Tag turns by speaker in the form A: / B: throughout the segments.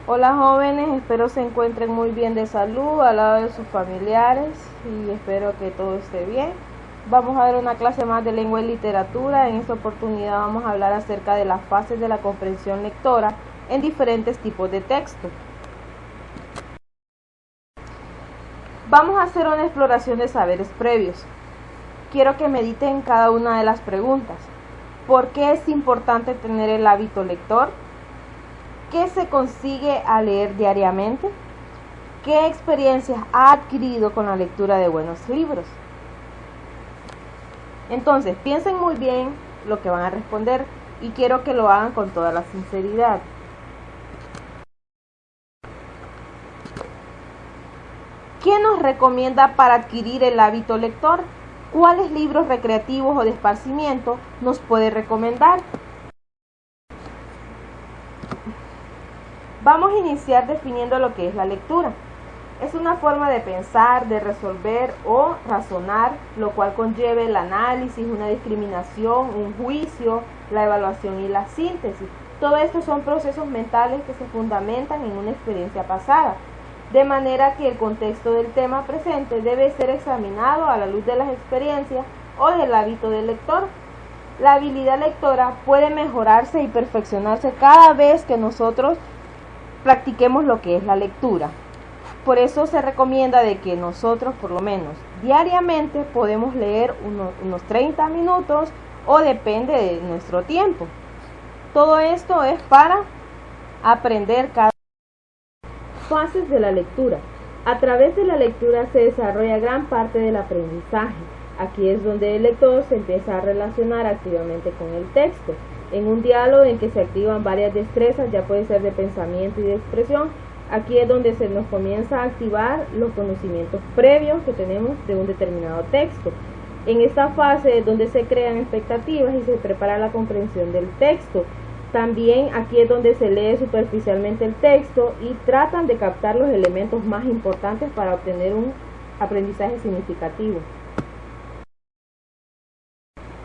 A: Hola jóvenes, espero se encuentren muy bien de salud al lado de sus familiares y espero que todo esté bien. Vamos a ver una clase más de lengua y literatura. En esta oportunidad vamos a hablar acerca de las fases de la comprensión lectora en diferentes tipos de texto. Vamos a hacer una exploración de saberes previos. Quiero que mediten cada una de las preguntas. ¿Por qué es importante tener el hábito lector? ¿Qué se consigue al leer diariamente? ¿Qué experiencias ha adquirido con la lectura de buenos libros? Entonces, piensen muy bien lo que van a responder y quiero que lo hagan con toda la sinceridad. ¿Qué nos recomienda para adquirir el hábito lector? ¿Cuáles libros recreativos o de esparcimiento nos puede recomendar? Vamos a iniciar definiendo lo que es la lectura. Es una forma de pensar, de resolver o razonar, lo cual conlleva el análisis, una discriminación, un juicio, la evaluación y la síntesis. Todo esto son procesos mentales que se fundamentan en una experiencia pasada, de manera que el contexto del tema presente debe ser examinado a la luz de las experiencias o del hábito del lector. La habilidad lectora puede mejorarse y perfeccionarse cada vez que nosotros practiquemos lo que es la lectura. Por eso se recomienda de que nosotros por lo menos diariamente podemos leer unos 30 minutos o depende de nuestro tiempo. Todo esto es para aprender cada fases de la lectura. A través de la lectura se desarrolla gran parte del aprendizaje. Aquí es donde el lector se empieza a relacionar activamente con el texto. En un diálogo en que se activan varias destrezas, ya puede ser de pensamiento y de expresión, aquí es donde se nos comienza a activar los conocimientos previos que tenemos de un determinado texto. En esta fase es donde se crean expectativas y se prepara la comprensión del texto. También aquí es donde se lee superficialmente el texto y tratan de captar los elementos más importantes para obtener un aprendizaje significativo.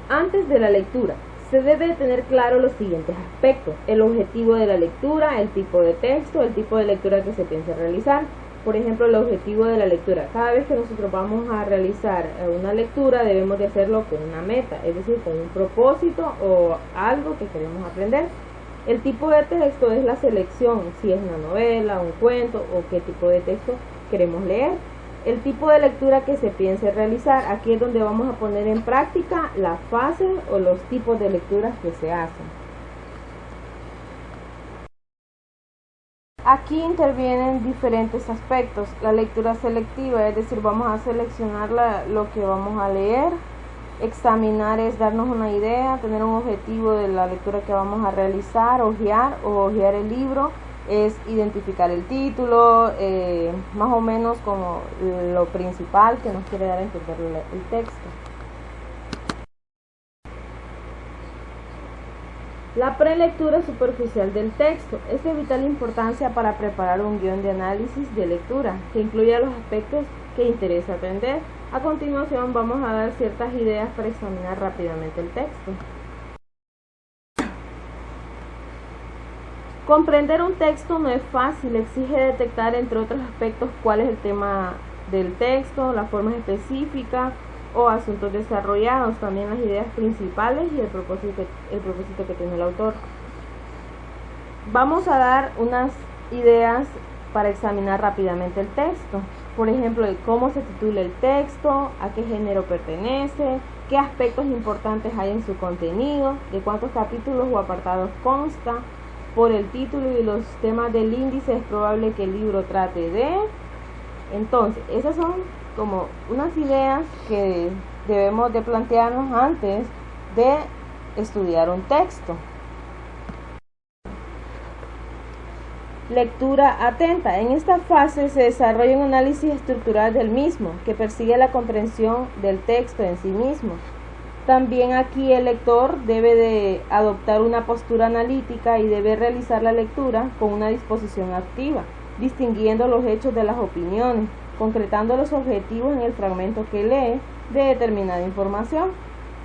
A: Antes de la lectura, se debe tener claro los siguientes aspectos: el objetivo de la lectura, el tipo de texto, el tipo de lectura que se piensa realizar. Por ejemplo, el objetivo de la lectura. Cada vez que nosotros vamos a realizar una lectura debemos de hacerlo con una meta, es decir, con un propósito o algo que queremos aprender. El tipo de texto es la selección, si es una novela, un cuento o qué tipo de texto queremos leer. El tipo de lectura que se piense realizar, aquí es donde vamos a poner en práctica la fase o los tipos de lecturas que se hacen. Aquí intervienen diferentes aspectos. La lectura selectiva, es decir, vamos a seleccionar lo que vamos a leer. Examinar es darnos una idea, tener un objetivo de la lectura que vamos a realizar. Hojear el libro es identificar el título, más o menos como lo principal que nos quiere dar a entender el texto. La prelectura superficial del texto es de vital importancia para preparar un guión de análisis de lectura que incluya los aspectos que interesa aprender. A continuación vamos a dar ciertas ideas para examinar rápidamente el texto. Comprender un texto no es fácil, exige detectar entre otros aspectos cuál es el tema del texto, las formas específicas o asuntos desarrollados, también las ideas principales y el propósito que tiene el autor. Vamos a dar unas ideas para examinar rápidamente el texto. Por ejemplo, de cómo se titula el texto, a qué género pertenece, qué aspectos importantes hay en su contenido, de cuántos capítulos o apartados consta. Por el título y los temas del índice es probable que el libro trate de. Entonces, esas son como unas ideas que debemos de plantearnos antes de estudiar un texto. Lectura atenta. En esta fase se desarrolla un análisis estructural del mismo, que persigue la comprensión del texto en sí mismo. También aquí el lector debe de adoptar una postura analítica y debe realizar la lectura con una disposición activa, distinguiendo los hechos de las opiniones, concretando los objetivos en el fragmento que lee de determinada información.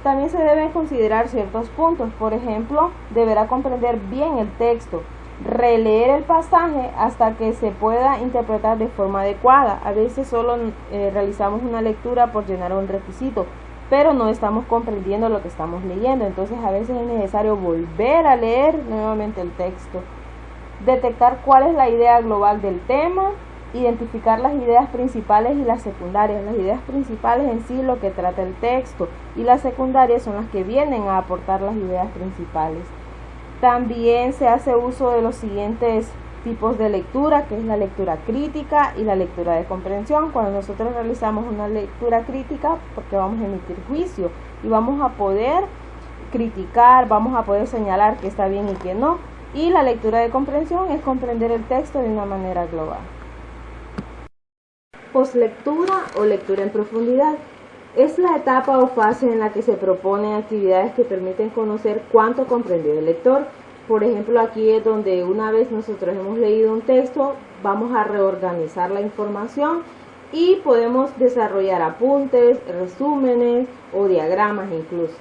A: También se deben considerar ciertos puntos, por ejemplo, deberá comprender bien el texto, releer el pasaje hasta que se pueda interpretar de forma adecuada. A veces solo realizamos una lectura por llenar un requisito, pero no estamos comprendiendo lo que estamos leyendo. Entonces a veces es necesario volver a leer nuevamente el texto. Detectar cuál es la idea global del tema, identificar las ideas principales y las secundarias. Las ideas principales en sí lo que trata el texto, y las secundarias son las que vienen a aportar las ideas principales. También se hace uso de los siguientes tipos de lectura, que es la lectura crítica y la lectura de comprensión. Cuando nosotros realizamos una lectura crítica, porque vamos a emitir juicio y vamos a poder criticar, vamos a poder señalar que está bien y que no. Y la lectura de comprensión es comprender el texto de una manera global. Postlectura o lectura en profundidad. Es la etapa o fase en la que se proponen actividades que permiten conocer cuánto comprendió el lector. Por ejemplo, aquí es donde una vez nosotros hemos leído un texto, vamos a reorganizar la información y podemos desarrollar apuntes, resúmenes o diagramas incluso.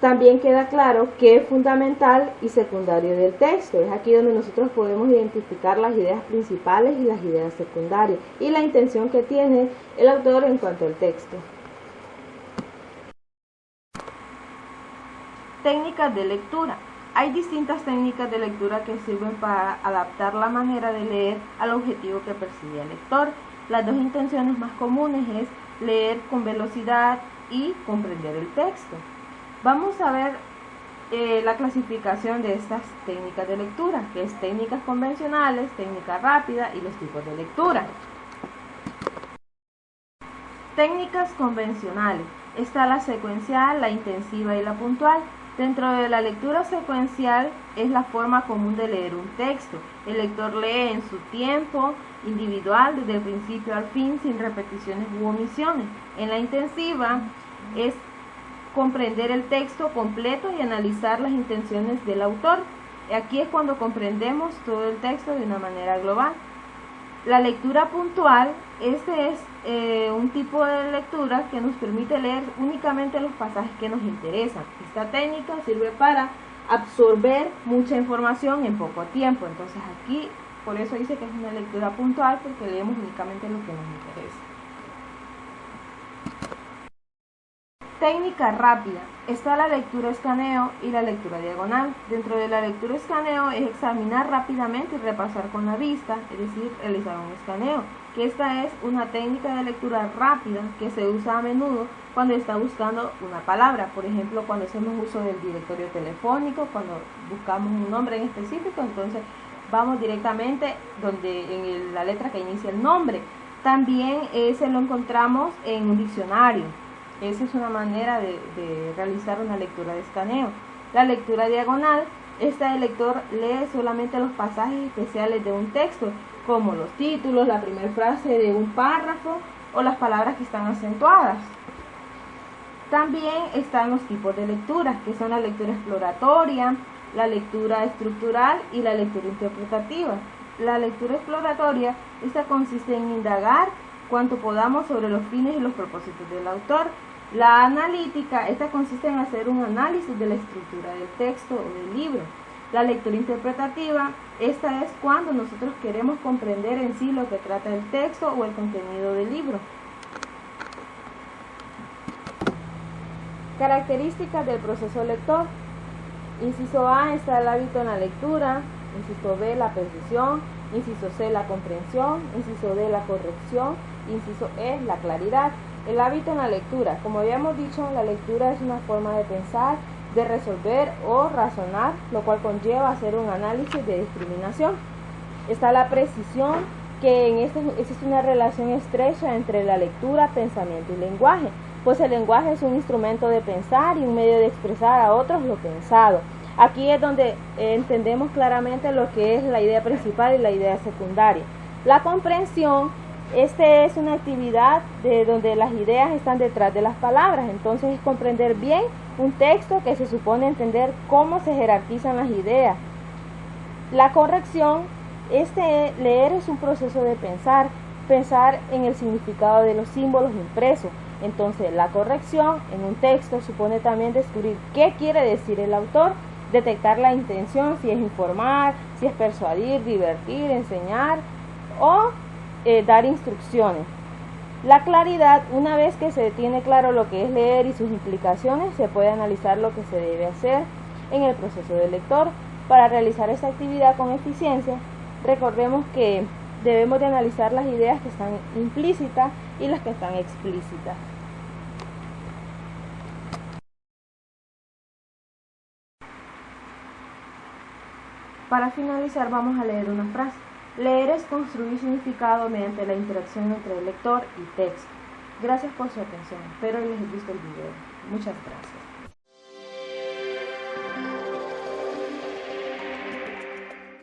A: También queda claro qué es fundamental y secundario del texto. Es aquí donde nosotros podemos identificar las ideas principales y las ideas secundarias y la intención que tiene el autor en cuanto al texto. Técnicas de lectura. Hay distintas técnicas de lectura que sirven para adaptar la manera de leer al objetivo que persigue el lector. Las dos intenciones más comunes es leer con velocidad y comprender el texto. Vamos a ver la clasificación de estas técnicas de lectura, que es técnicas convencionales, técnica rápida y los tipos de lectura. Técnicas convencionales. Está la secuencial, la intensiva y la puntual. Dentro de la lectura secuencial es la forma común de leer un texto. El lector lee en su tiempo individual desde el principio al fin sin repeticiones u omisiones. En la intensiva es comprender el texto completo y analizar las intenciones del autor. Aquí es cuando comprendemos todo el texto de una manera global. La lectura puntual, este es un tipo de lectura que nos permite leer únicamente los pasajes que nos interesan. Esta técnica sirve para absorber mucha información en poco tiempo. Entonces aquí, por eso dice que es una lectura puntual, porque leemos únicamente lo que nos interesa. Técnica rápida. Está la lectura escaneo y la lectura diagonal. Dentro de la lectura escaneo es examinar rápidamente y repasar con la vista, es decir, realizar un escaneo, que esta es una técnica de lectura rápida que se usa a menudo cuando está buscando una palabra. Por ejemplo, cuando hacemos uso del directorio telefónico, cuando buscamos un nombre en específico, entonces vamos directamente en la letra que inicia el nombre. También se lo encontramos en un diccionario. Esa es una manera de realizar una lectura de escaneo. La lectura diagonal, el lector lee solamente los pasajes especiales de un texto, como los títulos, la primera frase de un párrafo o las palabras que están acentuadas. También están los tipos de lectura, que son la lectura exploratoria, la lectura estructural y la lectura interpretativa. La lectura exploratoria, esta consiste en indagar cuanto podamos sobre los fines y los propósitos del autor. La analítica, esta consiste en hacer un análisis de la estructura del texto o del libro. La lectura interpretativa, esta es cuando nosotros queremos comprender en sí lo que trata el texto o el contenido del libro. Características del proceso lector. Inciso A está el hábito en la lectura, inciso B la precisión, inciso C la comprensión, inciso D la corrección, inciso E la claridad. El hábito en la lectura. Como habíamos dicho, la lectura es una forma de pensar, de resolver o razonar, lo cual conlleva hacer un análisis de discriminación. Está la precisión, que en este existe una relación estrecha entre la lectura, pensamiento y lenguaje, pues el lenguaje es un instrumento de pensar y un medio de expresar a otros lo pensado. Aquí es donde entendemos claramente lo que es la idea principal y la idea secundaria. La comprensión, es una actividad de donde las ideas están detrás de las palabras, entonces es comprender bien un texto que se supone entender cómo se jerarquizan las ideas. La corrección, leer es un proceso de pensar en el significado de los símbolos impresos. Entonces la corrección en un texto supone también descubrir qué quiere decir el autor. detectar la intención, si es informar, si es persuadir, divertir, enseñar o dar instrucciones. La claridad, una vez que se tiene claro lo que es leer y sus implicaciones, se puede analizar lo que se debe hacer en el proceso del lector. Para realizar esta actividad con eficiencia, recordemos que debemos de analizar las ideas que están implícitas y las que están explícitas. Para finalizar, vamos a leer una frase. Leer es construir significado mediante la interacción entre el lector y texto. Gracias por su atención. Espero les haya visto el video. Muchas gracias.